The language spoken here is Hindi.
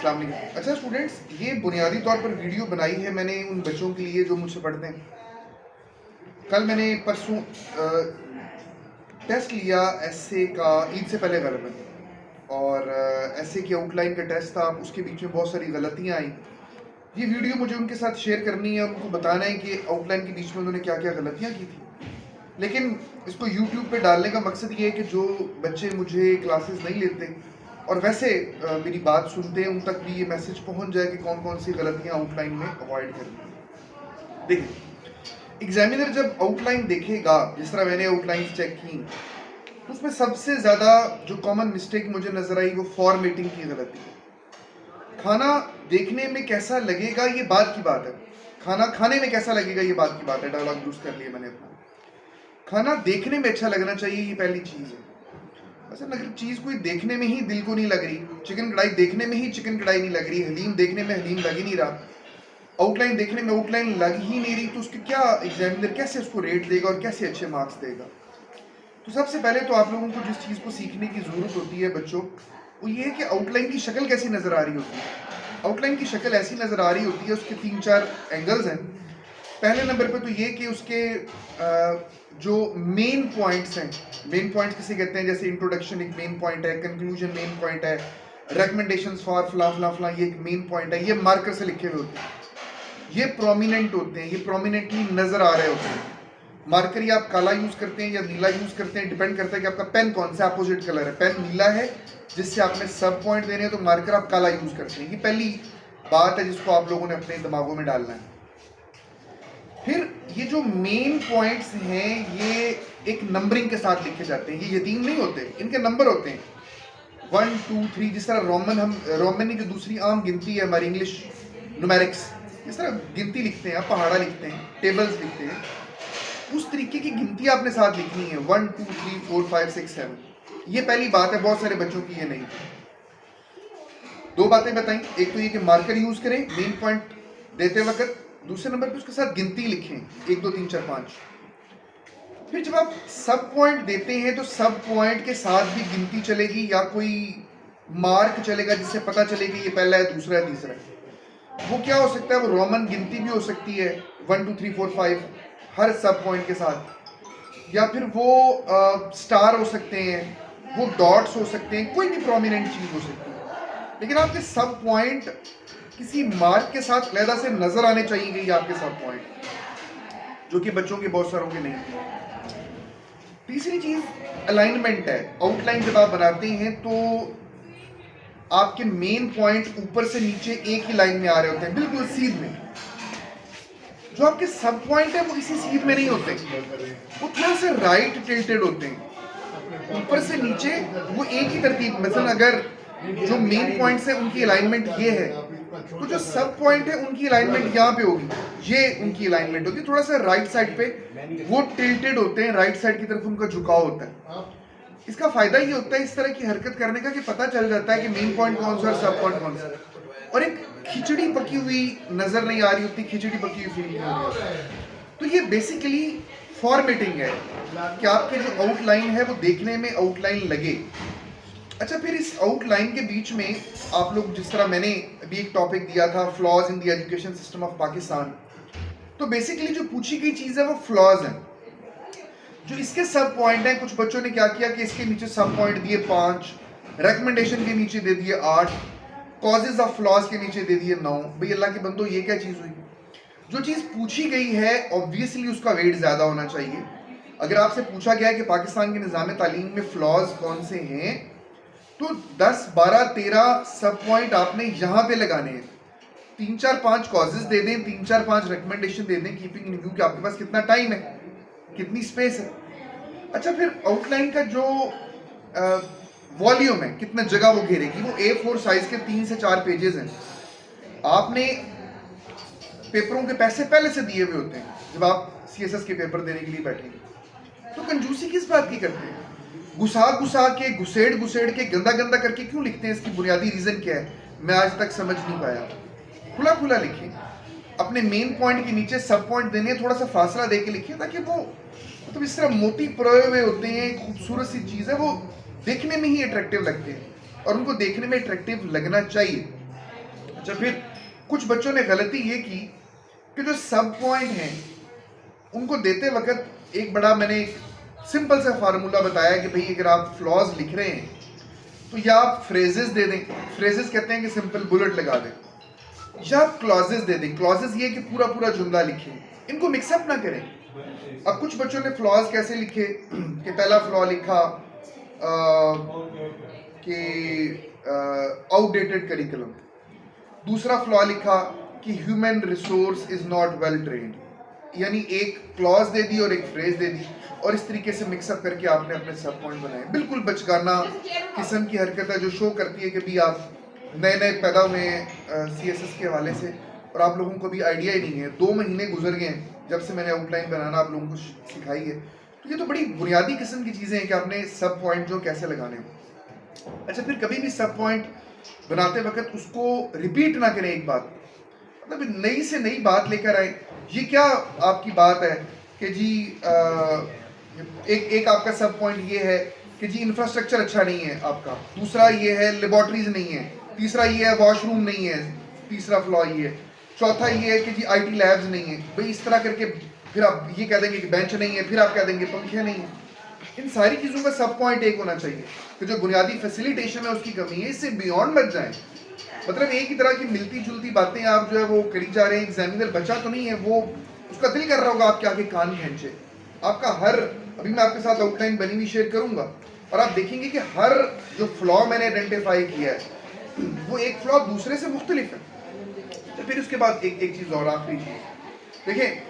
अस्सलाम वालेकुम। अच्छा स्टूडेंट्स, ये बुनियादी तौर पर वीडियो बनाई है मैंने उन बच्चों के लिए जो मुझसे पढ़ते हैं। कल मैंने परसों टेस्ट लिया एसए का, ईद से पहले गलबन, और एसए की आउटलाइन का टेस्ट था। उसके बीच में बहुत सारी गलतियाँ आई। ये वीडियो मुझे उनके साथ शेयर करनी है, उनको बताना है कि आउटलाइन के बीच में उन्होंने क्या क्या गलतियाँ की थी। लेकिन इसको यूट्यूब पे डालने का मकसद ये है कि जो बच्चे मुझे क्लासेस नहीं लेते और वैसे मेरी बात सुनते हैं, उन तक भी ये मैसेज पहुंच जाए कि कौन कौन सी गलतियां आउटलाइन में अवॉइड करनी है। देखिए, एग्जामिनर जब आउटलाइन देखेगा, जिस तरह मैंने आउटलाइन चेक की, तो उसमें सबसे ज़्यादा जो कॉमन मिस्टेक मुझे नज़र आई वो फॉर्मेटिंग की गलती है। खाना देखने में कैसा लगेगा ये बात की बात है, खाना खाने में कैसा लगेगा ये बात की बात है। डायलॉग यूज़ कर लिया मैंने अपना। खाना देखने में अच्छा लगना चाहिए, ये पहली चीज़ है। अच्छा, अगर चीज़ कोई देखने में ही दिल को नहीं लग रही, चिकन कढ़ाई देखने में ही चिकन कढ़ाई नहीं लग रही, हलीम देखने में हलीम लग ही नहीं रहा, आउटलाइन देखने में आउटलाइन लग ही नहीं रही, तो उसके क्या एग्जामिनर कैसे उसको रेट देगा और कैसे अच्छे मार्क्स देगा। तो सबसे पहले तो आप लोगों को जिस चीज़ को सीखने की ज़रूरत होती है बच्चों, वो ये है कि आउटलाइन की शक्ल कैसी नज़र आ रही होती है। आउटलाइन की शक्ल ऐसी नज़र आ रही होती है, उसके 3-4 एंगल्स हैं। पहले नंबर पे तो ये कि उसके जो मेन पॉइंट्स हैं, मेन पॉइंट्स किसे कहते हैं, जैसे इंट्रोडक्शन एक मेन पॉइंट है, कंक्लूजन मेन पॉइंट है, रिकमेंडेशंस फॉर फला फला फला ये एक मेन पॉइंट है। ये मार्कर से लिखे हुए होते हैं, ये प्रोमिनेंट होते हैं, ये प्रोमिनेंटली नज़र आ रहे होते हैं। मार्कर या आप काला यूज़ करते हैं या नीला यूज़ करते हैं, डिपेंड करता है कि आपका पेन कौन सा अपोजिट कलर है। पेन नीला है जिससे आपने सब पॉइंट देने हैं, तो मार्कर आप काला यूज़ करते हैं। ये पहली बात है जिसको आप लोगों ने अपने दिमागों में डालना है। फिर ये जो मेन पॉइंट्स हैं, ये एक नंबरिंग के साथ लिखे जाते हैं। ये यतीम नहीं होते, इनके नंबर होते हैं 1 2 3। जिस तरह रोमन की दूसरी आम गिनती है हमारी इंग्लिश न्यूमेरिक्स, इस तरह गिनती लिखते हैं, आप पहाड़ा लिखते हैं, टेबल्स लिखते हैं, उस तरीके की गिनती आपने साथ लिखनी है 1 2 3 4 5 6 7। ये पहली बात है, बहुत सारे बच्चों की ये नहीं। दो बातें बताई, एक तो ये कि मार्कर यूज करें मेन पॉइंट देते वक्त, दूसरे नंबर पे उसके साथ गिनती लिखें 1 2 3 4 5। फिर जब आप सब पॉइंट देते हैं तो सब पॉइंट के साथ भी गिनती चलेगी या कोई मार्क चलेगा जिससे पता चले कि ये पहला है, दूसरा है, तीसरा है। वो क्या हो सकता है, वो रोमन गिनती भी हो सकती है 1 2 3 4 5 हर सब पॉइंट के साथ, या फिर वो स्टार हो सकते हैं, वो डॉट्स हो सकते हैं, कोई भी प्रोमिनेंट चीज़ हो सकती है। लेकिन आपके सब पॉइंट किसी मार्क के साथ अलहदा से नजर आने चाहिए कि ये आपके सब पॉइंट, जो कि बच्चों के बहुत सारों के नहीं। तीसरी चीज अलाइनमेंट है। आउटलाइन जब आप बनाते हैं तो आपके मेन पॉइंट ऊपर से नीचे एक ही लाइन में आ रहे होते हैं, बिल्कुल सीध में। जो आपके सब पॉइंट है वो इसी सीध में नहीं होते, वो थोड़ा सा राइट टिल्टेड होते हैं, ऊपर से नीचे वो एक ही तरतीब। मतलब अगर जो मेन पॉइंट्स है उनकी अलाइनमेंट ये है, तो जो सब पॉइंट है उनकी अलाइनमेंट यहाँ पे होगी, ये उनकी अलाइनमेंट होगी, थोड़ा सा राइट साइड पे वो टिल्टेड होते हैं, राइट साइड की तरफ उनका झुकाव होता है। इसका फायदा ये होता है इस तरह की हरकत करने का कि पता चल जाता है कि मेन पॉइंट कौन सा और सब पॉइंट कौन सा, और एक खिचड़ी पकी हुई नजर नहीं आ रही होती, खिचड़ी पकी हुई फील नहीं हो रही। तो ये बेसिकली फॉर्मेटिंग है कि आपके जो आउटलाइन है वो देखने में आउटलाइन लगे। अच्छा, फिर इस आउटलाइन के बीच में आप लोग, जिस तरह मैंने अभी एक टॉपिक दिया था flaws in the education system of Pakistan, तो बेसिकली जो पूछी गई चीज़ है वो फ्लॉज है। जो इसके सब पॉइंट हैं, कुछ बच्चों ने क्या किया कि इसके नीचे सब पॉइंट दिए 5, रिकमेंडेशन के नीचे दे दिए 8, कॉजेज ऑफ फ्लॉज के नीचे दे दिए 9। भाई अल्लाह के बंदो, ये क्या चीज़ हुई? जो चीज़ पूछी गई है ऑब्वियसली उसका वेट ज़्यादा होना चाहिए। अगर आपसे पूछा गया है कि पाकिस्तान के निज़ाम तालीम में फ्लॉज कौन से हैं, तो 10 12 13 सब पॉइंट आपने यहाँ पे लगाने हैं। 3 4 5 कॉजेज दे दें, 3 4 5 रिकमेंडेशन दे दें, कीपिंग इन व्यू कि आपके पास कितना टाइम है, कितनी स्पेस है। अच्छा, फिर आउटलाइन का जो वॉल्यूम है, कितना जगह वो घेरेगी, वो A4 साइज के 3 से 4 पेजेस हैं। आपने पेपरों के पैसे पहले से दिए हुए होते हैं जब आप CSS के पेपर देने के लिए बैठेंगे, तो कंजूसी किस बात की करते हैं? घुसा के घुसेड़ के गंदा करके क्यों लिखते हैं? इसकी बुनियादी रीजन क्या है, मैं आज तक समझ नहीं पाया। खुला लिखें, अपने मेन पॉइंट के नीचे सब पॉइंट देने, थोड़ा सा फासला दे के लिखिए, ताकि वो मतलब इस तरह मोती परोए हुए होते हैं, खूबसूरत सी चीज़ है, वो देखने में ही अट्रैक्टिव लगते हैं और उनको देखने में अट्रैक्टिव लगना चाहिए। अच्छा, फिर कुछ बच्चों ने गलती ये की कि जो सब पॉइंट हैं उनको देते वक्त एक बड़ा मैंने एक सिंपल सा फार्मूला बताया कि भाई अगर आप फ्लॉज लिख रहे हैं तो या आप फ्रेजेस दे दें, फ्रेजेस कहते हैं कि सिंपल बुलेट लगा दें, या आप क्लॉजेस दे दें। क्लॉजेस ये कि पूरा पूरा जुमला लिखें, इनको मिक्सअप ना करें। अब कुछ बच्चों ने फ्लॉज कैसे लिखे कि पहला फ्लॉ लिखा कि आउटडेटेड करिकुलम, दूसरा फ्लॉ लिखा कि human resource is not well trained, यानी एक क्लॉज दे दी और एक फ्रेज दे दी और इस तरीके से मिक्सअप करके आपने अपने सब पॉइंट बनाए। बिल्कुल बचकाना किस्म की हरकत है जो शो करती है कि भी आप नए नए पैदा हुए हैं CSS के हवाले से और आप लोगों को भी आइडिया ही नहीं है। 2 महीने गुजर गए हैं जब से मैंने आउटलाइन बनाना आप लोगों को सिखाई है। तो ये तो बड़ी बुनियादी किस्म की चीज़ें हैं कि आपने सब पॉइंट जो कैसे लगाने हो। अच्छा, फिर कभी भी सब पॉइंट बनाते वक्त उसको रिपीट ना करें एक बात, मतलब नई से नई बात लेकर आए। ये क्या आपकी बात है कि जी एक आपका सब पॉइंट ये है कि जी इंफ्रास्ट्रक्चर अच्छा नहीं है आपका, दूसरा ये है लेबॉर्ट्रीज नहीं है, तीसरा ये है वॉशरूम नहीं है, तीसरा फ्लॉ ये है, चौथा ये है कि जी IT लैब्स नहीं है। भाई इस तरह करके फिर आप ये कह देंगे कि बेंच नहीं है, फिर आप कह देंगे पंखे नहीं है। इन सारी चीज़ों का सब पॉइंट एक होना चाहिए कि जो बुनियादी फैसिलिटेशन है उसकी कमी है, इससे बियॉन्ड मत जाएं। मतलब एक ही तरह की मिलती जुलती बातें आप जो है वो करी जा रहे हैं। एग्जामिनर बच्चा तो नहीं है, वो उसका दिल कर रहा होगा आपके आगे कान खींचे आपका हर। अभी मैं आपके साथ आउटलाइन बनी हुई शेयर करूंगा और आप देखेंगे कि हर जो फ्लॉ मैंने आइडेंटिफाई किया है वो एक फ्लॉ दूसरे से मुख्तलिफ है। तो फिर उसके बाद एक चीज़ और आखिरी चीज़ देखें,